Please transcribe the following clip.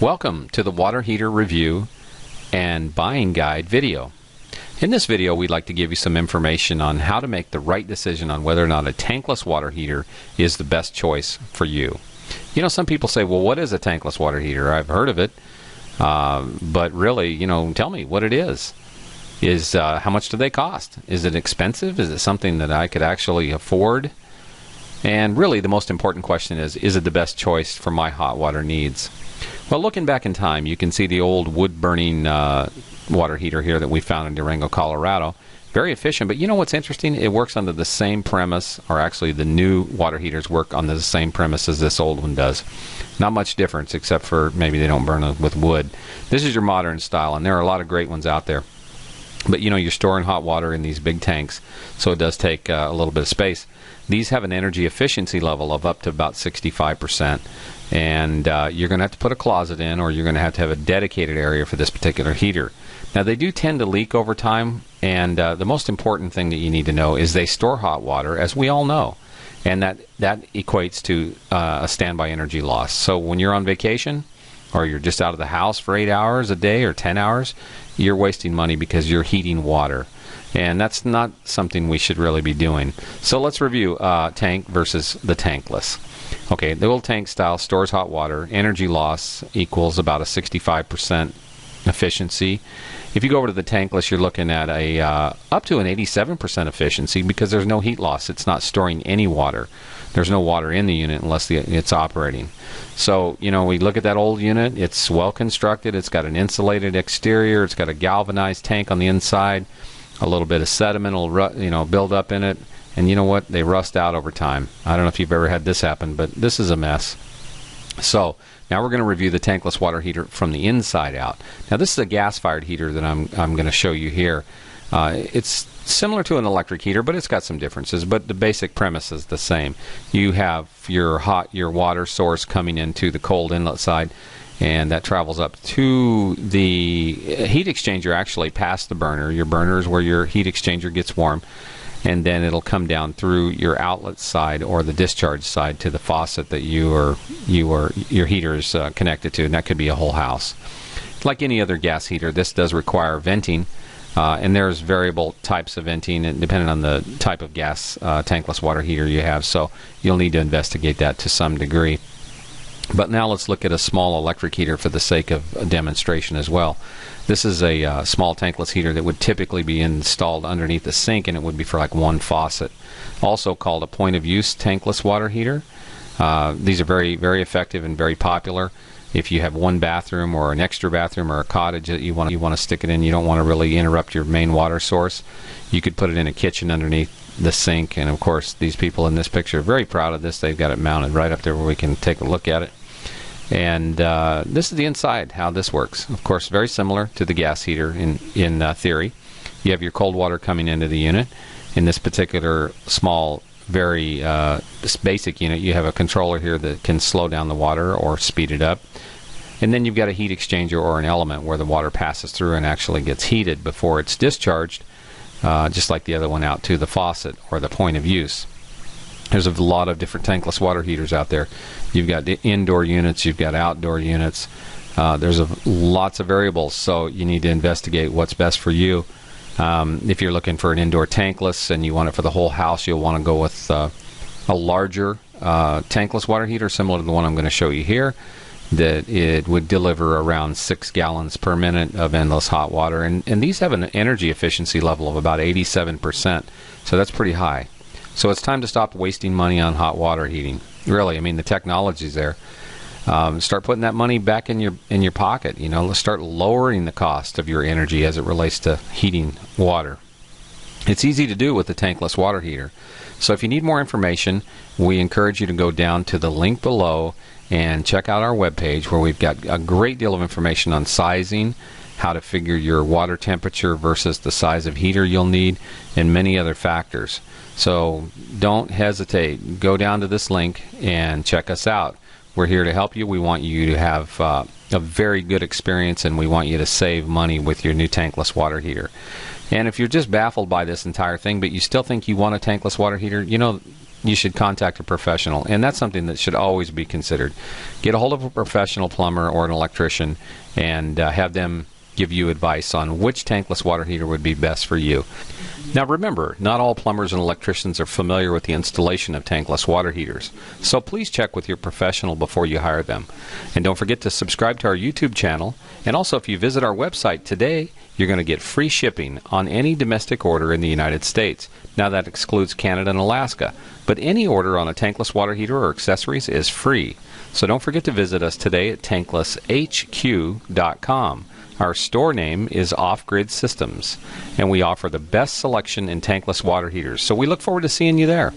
Welcome to the water heater review and buying guide video. In this video, we'd like to give you some information on how to make the right decision on whether or not a tankless water heater is the best choice for you. You know, some people say, well, what is a tankless water heater? I've heard of it, but really, tell me what it is. How much do they cost? Is it expensive? Is it something that I could actually afford? And really, the most important question is it the best choice for my hot water needs? Well, looking back in time, you can see the old wood-burning water heater here that we found in Durango, Colorado. Very efficient, but you know what's interesting? It works under the same premise, or actually the new water heaters work on the same premise as this old one does. Not much difference, except for maybe they don't burn with wood. This is your modern style, and there are a lot of great ones out there. But you're storing hot water in these big tanks, so it does take a little bit of space. These have an energy efficiency level of up to about 65%, and you're going to have to put a closet in, or you're going to have a dedicated area for this particular heater. Now, they do tend to leak over time, and the most important thing that you need to know is they store hot water, as we all know, and that equates to a standby energy loss. So when you're on vacation, or you're just out of the house for 8 hours a day or 10 hours, you're wasting money because you're heating water. And that's not something we should really be doing. So let's review tank versus the tankless. Okay, the old tank style stores hot water. Energy loss equals about a 65% efficiency. If you go over to the tankless, you're looking at up to an 87% efficiency because there's no heat loss. It's not storing any water. There's no water in the unit unless it's operating. So, we look at that old unit. It's well constructed. It's got an insulated exterior. It's got a galvanized tank on the inside. A little bit of sediment will build up in it. And you know what? They rust out over time. I don't know if you've ever had this happen, but this is a mess. So now we're going to review the tankless water heater from the inside out. Now this is a gas-fired heater that I'm going to show you here. It's similar to an electric heater, but it's got some differences. But the basic premise is the same. You have your water source coming into the cold inlet side, and that travels up to the heat exchanger, actually past the burner. Your burner is where your heat exchanger gets warm, and then it'll come down through your outlet side or the discharge side to the faucet that your heater is connected to, and that could be a whole house. Like any other gas heater, this does require venting, and there's variable types of venting depending on the type of gas tankless water heater you have, so you'll need to investigate that to some degree. But now let's look at a small electric heater for the sake of a demonstration as well. This is a small tankless heater that would typically be installed underneath the sink, and it would be for like one faucet. Also called a point-of-use tankless water heater. These are very, very effective and very popular. If you have one bathroom or an extra bathroom or a cottage that you want to stick it in, you don't want to really interrupt your main water source, you could put it in a kitchen underneath the sink. And of course, these people in this picture are very proud of this. They've got it mounted right up there where we can take a look at it. And this is the inside, how this works. Of course, very similar to the gas heater in theory. You have your cold water coming into the unit. In this particular small, very basic unit, you have a controller here that can slow down the water or speed it up. And then you've got a heat exchanger or an element where the water passes through and actually gets heated before it's discharged, just like the other one, out to the faucet or the point of use. There's a lot of different tankless water heaters out there. You've got indoor units, you've got outdoor units. There's lots of variables, so you need to investigate what's best for you. If you're looking for an indoor tankless and you want it for the whole house, you'll want to go with a larger tankless water heater, similar to the one I'm going to show you here, that it would deliver around 6 gallons per minute of endless hot water. And these have an energy efficiency level of about 87%, so that's pretty high. So it's time to stop wasting money on hot water heating. Really, the technology's there. Start putting that money back in your pocket. Let's start lowering the cost of your energy as it relates to heating water. It's easy to do with the tankless water heater. So if you need more information, we encourage you to go down to the link below and check out our webpage, where we've got a great deal of information on sizing, how to figure your water temperature versus the size of heater you'll need, and many other factors. So don't hesitate. Go down to this link and check us out. We're here to help you. We want you to have a very good experience, and we want you to save money with your new tankless water heater. And if you're just baffled by this entire thing, but you still think you want a tankless water heater, you should contact a professional, and that's something that should always be considered. Get a hold of a professional plumber or an electrician and have them give you advice on which tankless water heater would be best for you. Now remember, not all plumbers and electricians are familiar with the installation of tankless water heaters, so please check with your professional before you hire them. And don't forget to subscribe to our YouTube channel, and also if you visit our website today, you're going to get free shipping on any domestic order in the United States. Now that excludes Canada and Alaska, but any order on a tankless water heater or accessories is free. So don't forget to visit us today at tanklesshq.com. Our store name is Off Grid Systems, and we offer the best selection in tankless water heaters. So we look forward to seeing you there.